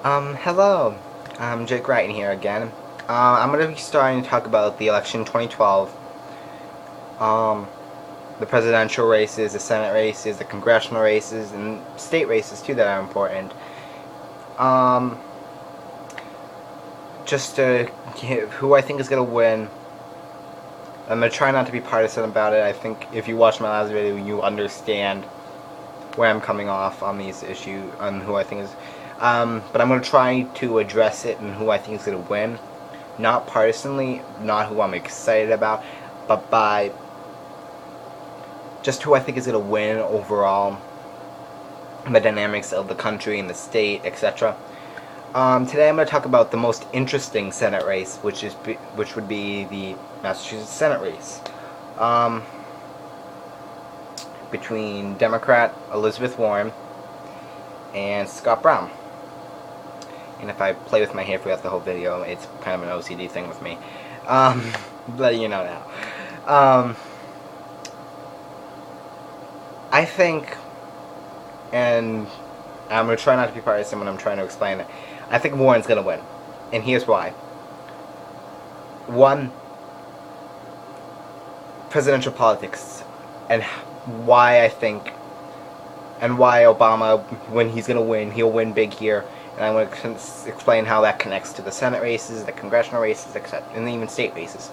Hello. I'm Jake Wright here again. I'm going to be starting to talk about the election 2012. The presidential races, the Senate races, the congressional races, and state races too that are important. Just to give who I think is going to win. I'm going to try not to be partisan about it. I think if you watch my last video, you understand where I'm coming off on these issues, on who I think is. But I'm going to try to address it and who I think is going to win. Not partisanly, not who I'm excited about, but by just who I think is going to win overall, the dynamics of the country and the state, etc. Today I'm going to talk about the most interesting Senate race, which would be the Massachusetts Senate race. Between Democrat Elizabeth Warren and Scott Brown. And if I play with my hair throughout the whole video, it's kind of an OCD thing with me. Letting you know now. I think, and I'm going to try not to be partisan when I'm trying to explain it, I think Warren's going to win. And here's why. One, presidential politics, and why I think, and why Obama, when he's going to win, he'll win big here. And I'm going to explain how that connects to the Senate races, the congressional races, etc., and even state races.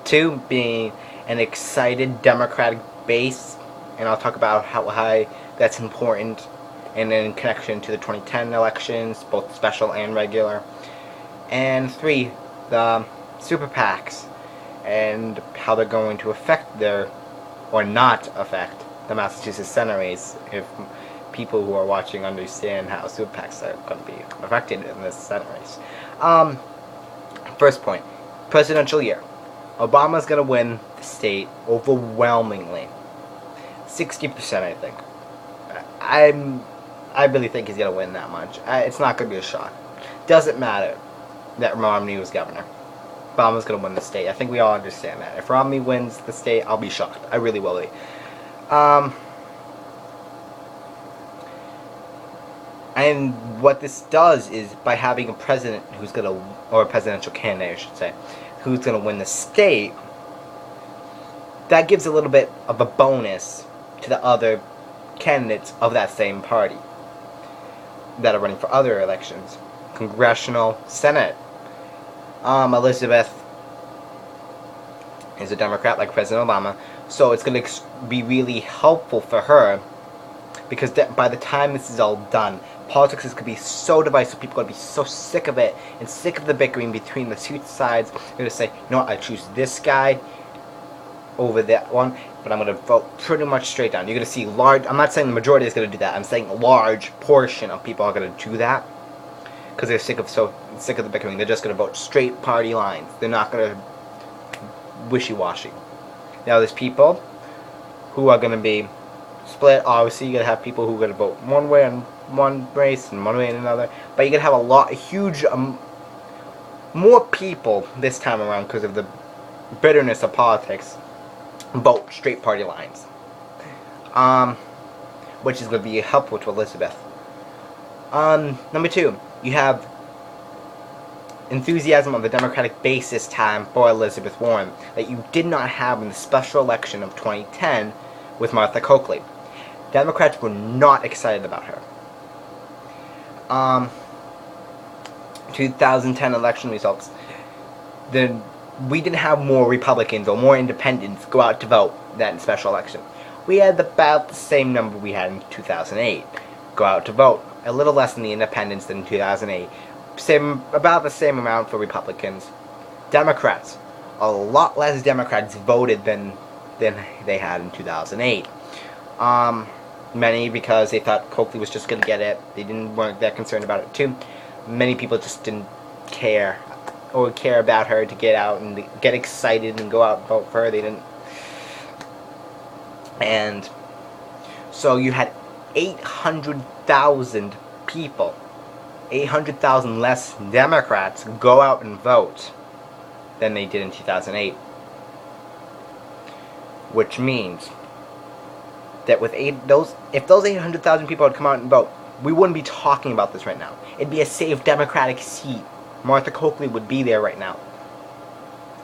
Two, being an excited Democratic base, and I'll talk about how that's important, and in connection to the 2010 elections, both special and regular. And three, the super PACs, and how they're going to affect or not affect the Massachusetts Senate race, if people who are watching understand how super PACs are going to be affected in this Senate race. First point, presidential year. Obama's going to win the state overwhelmingly. 60%, I think. I really think he's going to win that much. It's not going to be a shock. Doesn't matter that Romney was governor. Obama's going to win the state. I think we all understand that. If Romney wins the state, I'll be shocked. I really will be. And what this does is, by having a president who's going to, or a presidential candidate, I should say, who's going to win the state, that gives a little bit of a bonus to the other candidates of that same party that are running for other elections. Congressional, Senate. Elizabeth is a Democrat like President Obama, so it's going to be really helpful for her, because by the time this is all done, politics is going to be so divisive, people are going to be so sick of it, and sick of the bickering between the two sides. They're going to say, you know what, I choose this guy over that one, but I'm going to vote pretty much straight down. You're going to see I'm not saying the majority is going to do that, I'm saying a large portion of people are going to do that, because they're sick of the bickering. They're just going to vote straight party lines. They're not going to wishy-washy. Now there's people who are going to be split. Obviously, you're going to have people who are going to vote one way in one race and one way in another. But you're going to have a huge, more people this time around, because of the bitterness of politics, vote straight party lines. Which is going to be helpful to Elizabeth. Number two, you have enthusiasm on the Democratic base this time for Elizabeth Warren that you did not have in the special election of 2010 with Martha Coakley. Democrats were not excited about her. 2010 election results, we didn't have more Republicans or more independents go out to vote that special election. We had about the same number we had in 2008 go out to vote. A little less than the independents than in 2008. About the same amount for Republicans. Democrats, a lot less Democrats voted than they had in 2008. Many because they thought Coakley was just going to get it. They weren't that concerned about it too. Many people just didn't care about her to get out and get excited and go out and vote for her. They didn't. And so you had 800,000 people, 800,000 less Democrats go out and vote than they did in 2008. Which means that with if those 800,000 people had come out and vote, we wouldn't be talking about this right now. It'd be a safe Democratic seat. Martha Coakley would be there right now.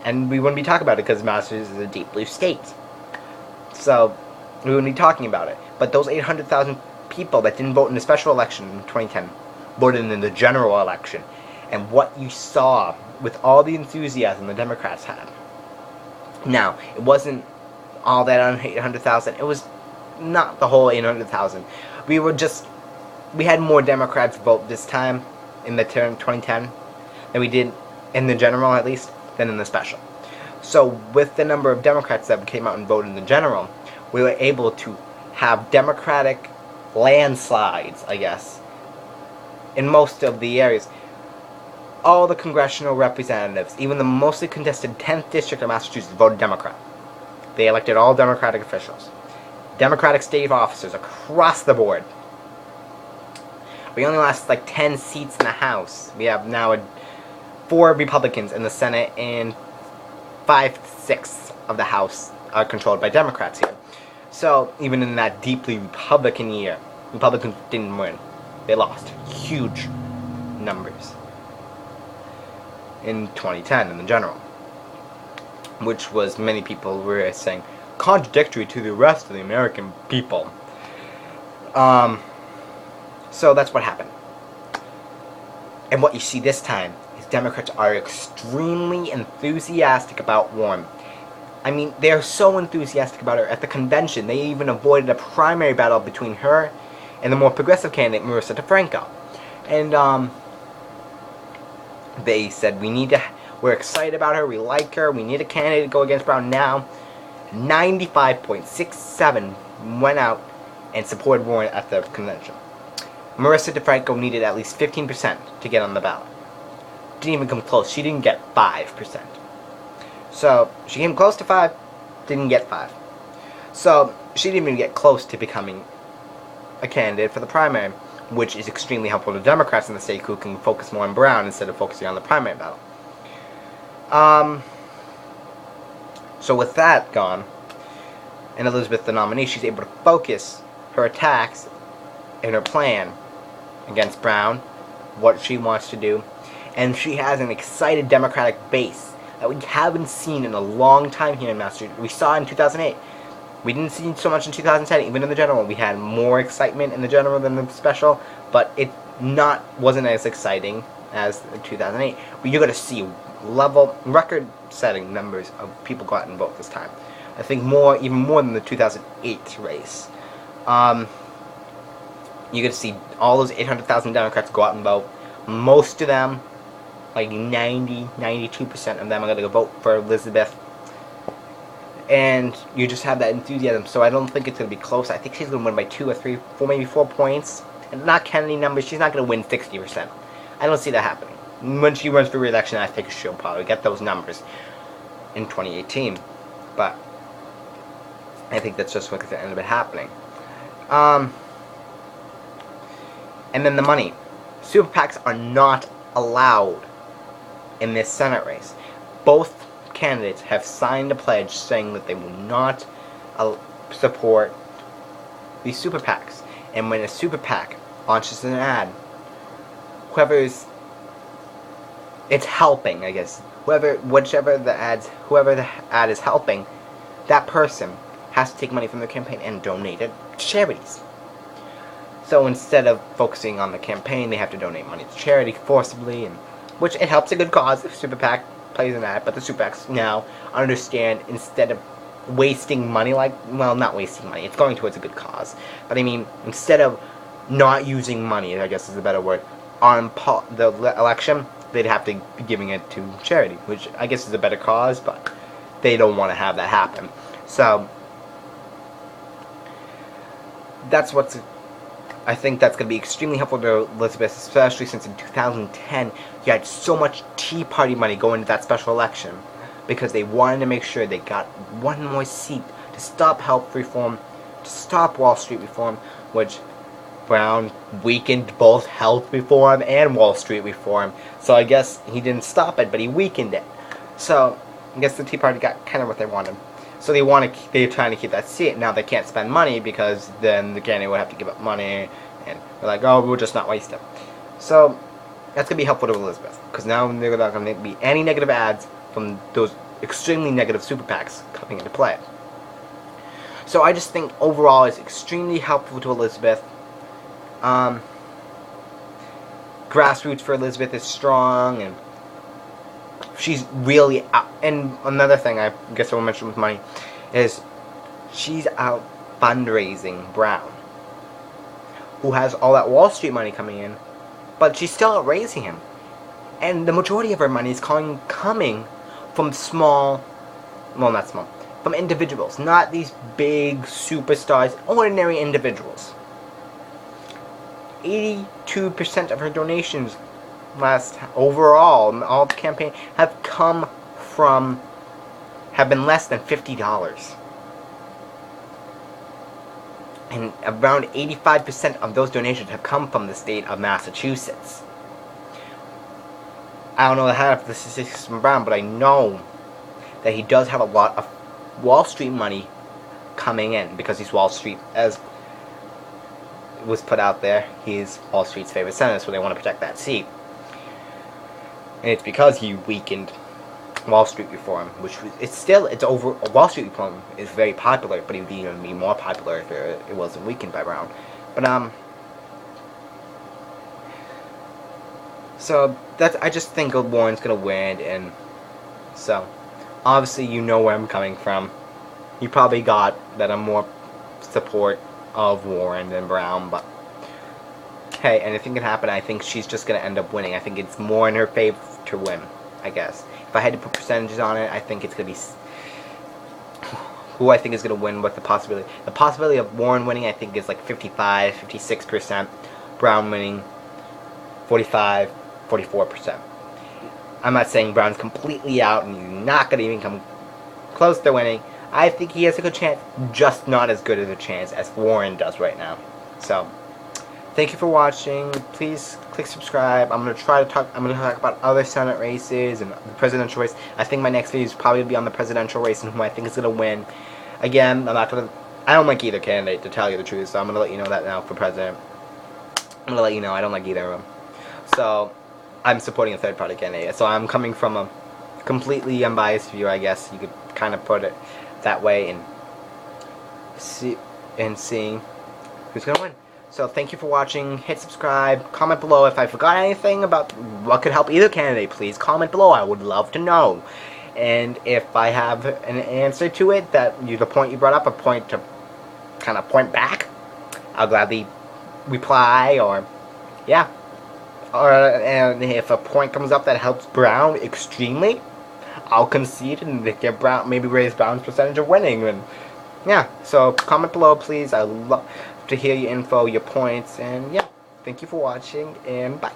And we wouldn't be talking about it because Massachusetts is a deep blue state. So, we wouldn't be talking about it. But those 800,000 people that didn't vote in the special election in 2010 voted in the general election. And what you saw with all the enthusiasm the Democrats had. Now, it wasn't all that 800,000. It was not the whole 800,000. We had more Democrats vote this time in the term 2010 than we did in the general, at least, than in the special. So with the number of Democrats that came out and voted in the general, we were able to have Democratic landslides, I guess, in most of the areas. All the congressional representatives, even the mostly contested 10th district of Massachusetts, voted Democrat. They elected all Democratic officials. Democratic state officers across the board. We only lost like 10 seats in the House. We have now 4 Republicans in the Senate, and 5/6 of the House are controlled by Democrats here. So even in that deeply Republican year, Republicans didn't win. They lost huge numbers in 2010 in the general, which was many people were saying contradictory to the rest of the American people. So that's what happened. And what you see this time is Democrats are extremely enthusiastic about Warren. I mean, they are so enthusiastic about her. At the convention, they even avoided a primary battle between her and the more progressive candidate, Marissa DeFranco. And they said, we're excited about her, we like her, we need a candidate to go against Brown now. 95.67 went out and supported Warren at the convention. Marissa DeFranco needed at least 15% to get on the ballot. Didn't even come close. She didn't get 5%. So, she came close to 5, didn't get 5. So, she didn't even get close to becoming a candidate for the primary, which is extremely helpful to Democrats in the state who can focus more on Brown instead of focusing on the primary battle. So with that gone, and Elizabeth the nominee, she's able to focus her attacks and her plan against Brown, what she wants to do, and she has an excited Democratic base that we haven't seen in a long time here in Massachusetts. We saw in 2008. We didn't see so much in 2010, even in the general. We had more excitement in the general than the special, but it wasn't as exciting as 2008. But you're going to see record-setting numbers of people go out and vote this time. I think even more than the 2008 race. You're going to see all those 800,000 Democrats go out and vote. Most of them, like 92% of them are going to go vote for Elizabeth. And you just have that enthusiasm. So I don't think it's going to be close. I think she's going to win by 2 or 3, 4, maybe 4 points. And not Kennedy numbers, she's not going to win 60%. I don't see that happening. When she runs for re-election, I think she'll probably get those numbers in 2018. But I think that's just what's going to end up happening. And then the money. Super PACs are not allowed in this Senate race. Both candidates have signed a pledge saying that they will not support these super PACs. And when a super PAC launches an ad, whoever the ad is helping, that person has to take money from their campaign and donate it to charities. So instead of focusing on the campaign, they have to donate money to charity forcibly, which it helps a good cause if super PAC plays in that. But the super PACs now understand, instead of wasting money, not wasting money, it's going towards a good cause. But I mean, instead of not using money, I guess is a better word, on the election, they'd have to be giving it to charity, which I guess is a better cause, but they don't want to have that happen. So I think that's going to be extremely helpful to Elizabeth, especially since in 2010 you had so much Tea Party money going into that special election because they wanted to make sure they got one more seat to stop health reform, to stop Wall Street reform, which Brown weakened both health reform and Wall Street reform. So I guess he didn't stop it, but he weakened it. So I guess the Tea Party got kind of what they wanted. So they're trying to keep that seat. Now they can't spend money because then the candidate would have to give up money and they're like, oh, we'll just not waste it. So that's gonna be helpful to Elizabeth, because now there's not gonna be any negative ads from those extremely negative super PACs coming into play. So I just think overall it's extremely helpful to Elizabeth. Grassroots for Elizabeth is strong, and she's really out. And another thing I guess I will mention with money is she's out fundraising Brown, who has all that Wall Street money coming in, but she's still out raising him. And the majority of her money is coming from small, well, not small, from individuals, not these big superstars, ordinary individuals. 82% of her donations overall, all the campaign, have been less than $50. And around 85% of those donations have come from the state of Massachusetts. I don't know half the statistics from Brown, but I know that he does have a lot of Wall Street money coming in, because he's Wall Street, as was put out there, he's Wall Street's favorite senator, so they want to protect that seat. And it's because he weakened Wall Street reform, which it's over. Wall Street reform is very popular, but it would even be more popular if it wasn't weakened by Brown. But so I just think Warren's gonna win, and so obviously you know where I'm coming from. You probably got that I'm more support of Warren than Brown, but hey, anything can happen. I think she's just gonna end up winning. I think it's more in her favor to win, I guess. If I had to put percentages on it, I think it's gonna be who I think is gonna win. What the possibility of Warren winning, I think, is like 55, 56%. Brown winning 45, 44%. I'm not saying Brown's completely out and he's not gonna even come close to winning. I think he has a good chance, just not as good as a chance as Warren does right now. So, thank you for watching. Please click subscribe. I'm gonna talk about other Senate races and the presidential race. I think my next video is probably be on the presidential race and who I think is gonna win. Again, I don't like either candidate, to tell you the truth. So I'm gonna let you know that now for president. I'm gonna let you know I don't like either of them. So I'm supporting a third-party candidate. So I'm coming from a completely unbiased view, I guess you could kind of put it that way, and seeing who's gonna win. So thank you for watching. Hit subscribe. Comment below if I forgot anything about what could help either candidate. Please comment below. I would love to know. And if I have an answer to it, the point you brought up, a point to kind of point back, I'll gladly reply, or yeah. And if a point comes up that helps Brown extremely, I'll concede and get Brown, maybe raise Brown's percentage of winning. And yeah, so comment below, please. I love to hear your info, your points, and yeah, thank you for watching, and bye.